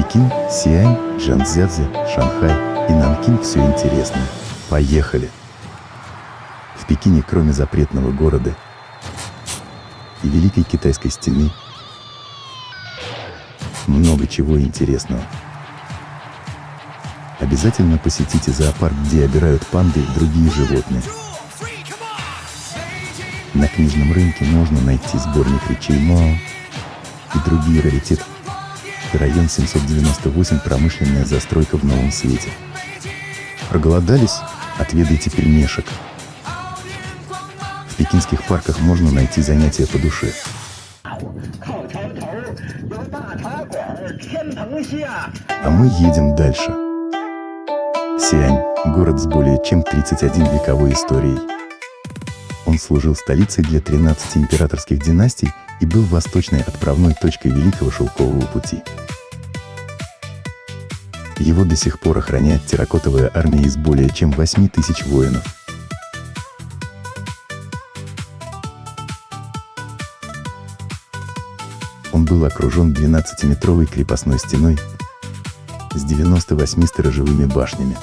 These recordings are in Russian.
Пекин, Сиань, Чжанцзяцзы, Шанхай и Нанкин — все интересно. Поехали! В Пекине, кроме запретного города и Великой Китайской стены, много чего интересного. Обязательно посетите зоопарк, где обирают панды и другие животные. На книжном рынке можно найти сборник речей Мао и другие раритеты. Район 798, промышленная застройка в новом свете. Проголодались? Отведайте пельмешек. В пекинских парках можно найти занятия по душе. А мы едем дальше. Сиань – город с более чем 31-вековой историей. Он служил столицей для 13 императорских династий и был восточной отправной точкой Великого Шелкового пути. Его до сих пор охраняет терракотовая армия из более чем 8000 воинов. Он был окружен 12-метровой крепостной стеной с 98 сторожевыми башнями.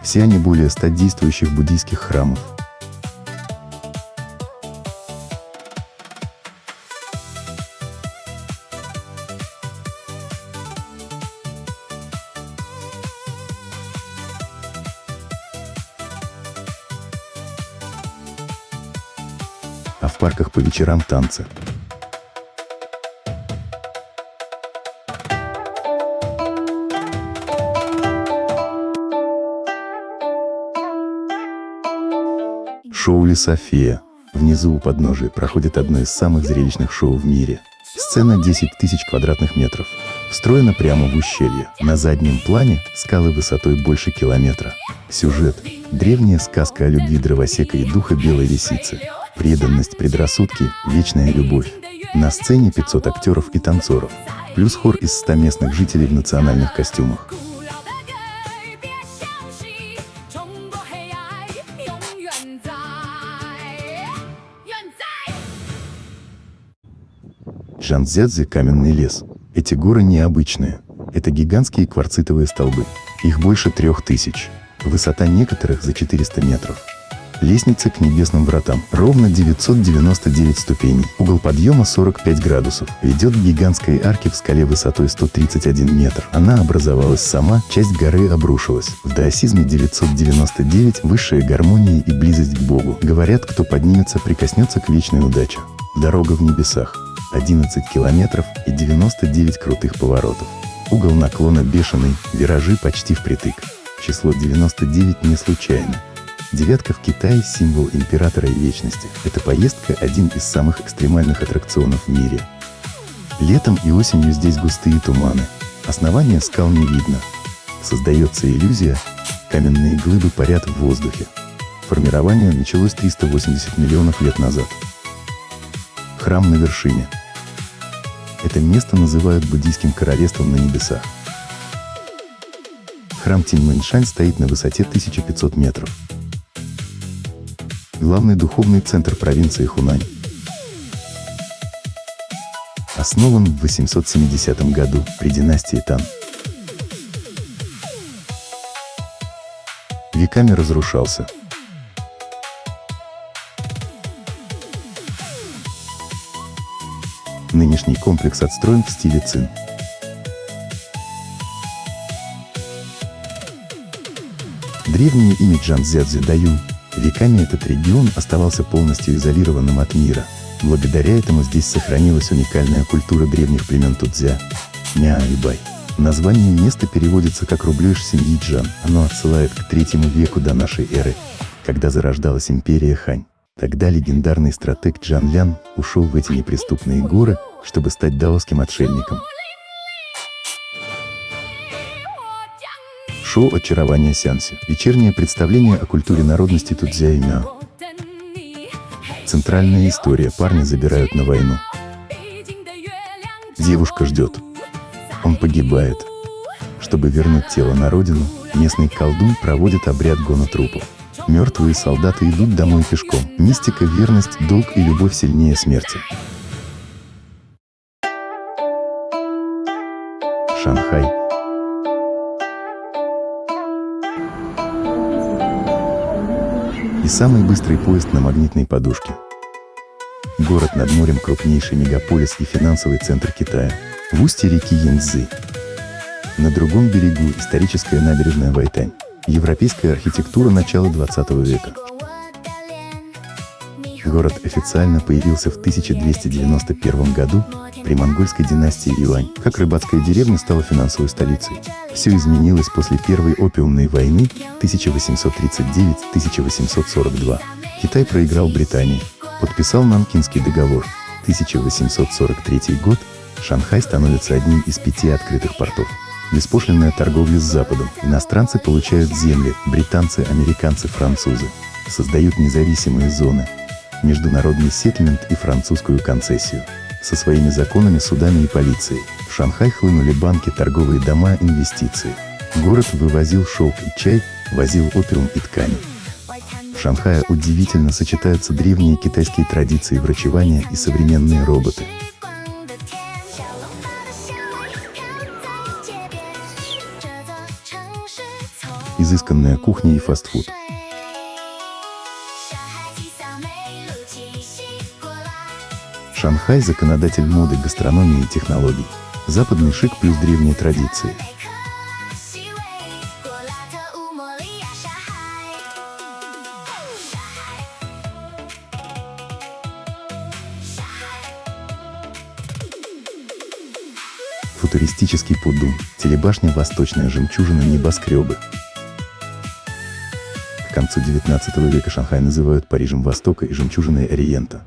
В Сиане более 100 действующих буддийских храмов. А в парках по вечерам танцы. Шоу «Лиса Фея». Внизу у подножия проходит одно из самых зрелищных шоу в мире. Сцена 10 000 квадратных метров. Встроена прямо в ущелье. На заднем плане скалы высотой больше километра. Сюжет – древняя сказка о любви дровосека и духа белой лисицы. Преданность, предрассудки, вечная любовь. На сцене 500 актеров и танцоров. Плюс хор из 100 местных жителей в национальных костюмах. Чжанцзяцзы — каменный лес. Эти горы необычные. Это гигантские кварцитовые столбы. Их больше 3000. Высота некоторых за 400 метров. Лестница к небесным вратам. Ровно 999 ступеней. Угол подъема 45 градусов. Ведет к гигантской арке в скале высотой 131 метр. Она образовалась сама, часть горы обрушилась. В даосизме 999 – высшая гармония и близость к Богу. Говорят, кто поднимется, прикоснется к вечной удаче. Дорога в небесах. 11 километров и 99 крутых поворотов. Угол наклона бешеный, виражи почти впритык. Число 99 не случайно. Девятка в Китае – символ императора и вечности. Эта поездка – один из самых экстремальных аттракционов в мире. Летом и осенью здесь густые туманы. Основания скал не видно. Создается иллюзия – каменные глыбы парят в воздухе. Формирование началось 380 миллионов лет назад. Храм на вершине. Это место называют буддийским королевством на небесах. Храм Тяньмэньшань стоит на высоте 1500 метров. Главный духовный центр провинции Хунань. Основан в 870 году при династии Тан. Веками разрушался. Нынешний комплекс отстроен в стиле Цин. Древнее имя Чжанцзяцзы Даюнь. Веками этот регион оставался полностью изолированным от мира. Благодаря этому здесь сохранилась уникальная культура древних племен Тудзя, Мя и Бай. Название места переводится как «рублеж семьи Чжан». Оно отсылает к 3 веку до нашей эры, когда зарождалась империя Хань. Тогда легендарный стратег Чжан Лян ушел в эти неприступные горы, чтобы стать даосским отшельником. Шоу «Очарование Сянси» – вечернее представление о культуре народности Тудзя и Мяо. Центральная история: парня забирают на войну. Девушка ждет. Он погибает. Чтобы вернуть тело на родину, местный колдун проводит обряд гона трупов. Мертвые солдаты идут домой пешком. Мистика, верность, долг и любовь сильнее смерти. Шанхай. И самый быстрый поезд на магнитной подушке. Город над морем, крупнейший мегаполис и финансовый центр Китая. В устье реки Янцзы. На другом берегу историческая набережная Вайтань. Европейская архитектура начала 20 века. Город официально появился в 1291 году при монгольской династии Юань. Как рыбацкая деревня стала финансовой столицей. Все изменилось после Первой опиумной войны 1839-1842. Китай проиграл Британии, подписал Нанкинский договор. 1843 год. Шанхай становится одним из 5 открытых портов. Беспошлинная торговля с Западом. Иностранцы получают земли, британцы, американцы, французы. Создают независимые зоны. Международный сеттельмент и французскую концессию. Со своими законами, судами и полицией. В Шанхай хлынули банки, торговые дома, инвестиции. Город вывозил шелк и чай, возил опиум и ткани. В Шанхае удивительно сочетаются древние китайские традиции врачевания и современные роботы. Изысканная кухня и фастфуд. Шанхай – законодатель моды, гастрономии и технологий. Западный шик плюс древние традиции. Футуристический Пудун, телебашня, восточная жемчужина, небоскребы. К концу 19 века Шанхай называют Парижем Востока и жемчужиной Ориента.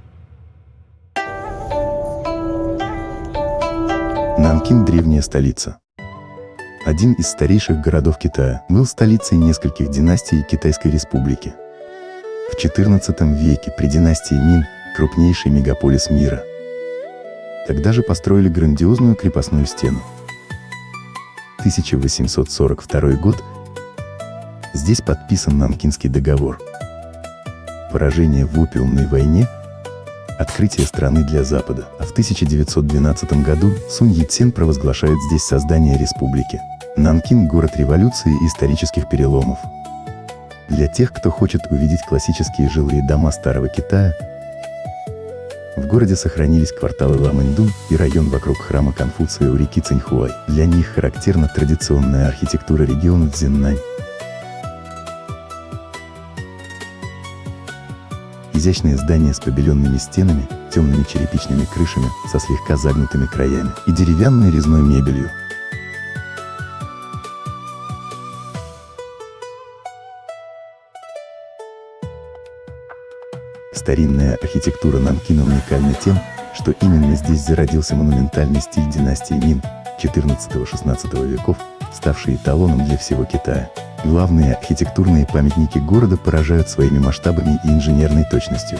Нанкин – древняя столица. Один из старейших городов Китая, был столицей нескольких династий Китайской Республики. В XIV веке при династии Мин – крупнейший мегаполис мира. Тогда же построили грандиозную крепостную стену. 1842 год. Здесь подписан Нанкинский договор. Поражение в опиумной войне. Открытие страны для Запада. А в 1912 году Сунь Яцен провозглашает здесь создание республики. Нанкин – город революции и исторических переломов. Для тех, кто хочет увидеть классические жилые дома старого Китая, в городе сохранились кварталы Ламэньдун и район вокруг храма Конфуция у реки Циньхуай. Для них характерна традиционная архитектура региона Цзиннань. Изящные здания с побеленными стенами, темными черепичными крышами со слегка загнутыми краями и деревянной резной мебелью. Старинная архитектура Нанкина уникальна тем, что именно здесь зародился монументальный стиль династии Мин XIV-XVI веков, ставший эталоном для всего Китая. Главные архитектурные памятники города поражают своими масштабами и инженерной точностью.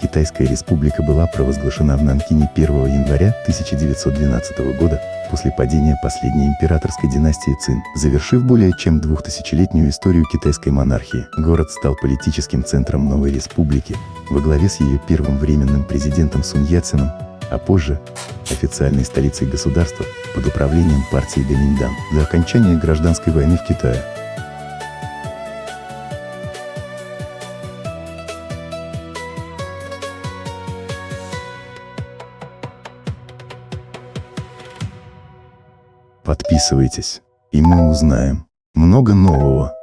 Китайская республика была провозглашена в Нанкине 1 января 1912 года после падения последней императорской династии Цин, завершив более чем 2000-летнюю историю китайской монархии. Город стал политическим центром новой республики, во главе с ее первым временным президентом Сунь Яценом, а позже официальной столицей государства под управлением партии Гоминьдан до окончания гражданской войны в Китае. Подписывайтесь, и мы узнаем много нового.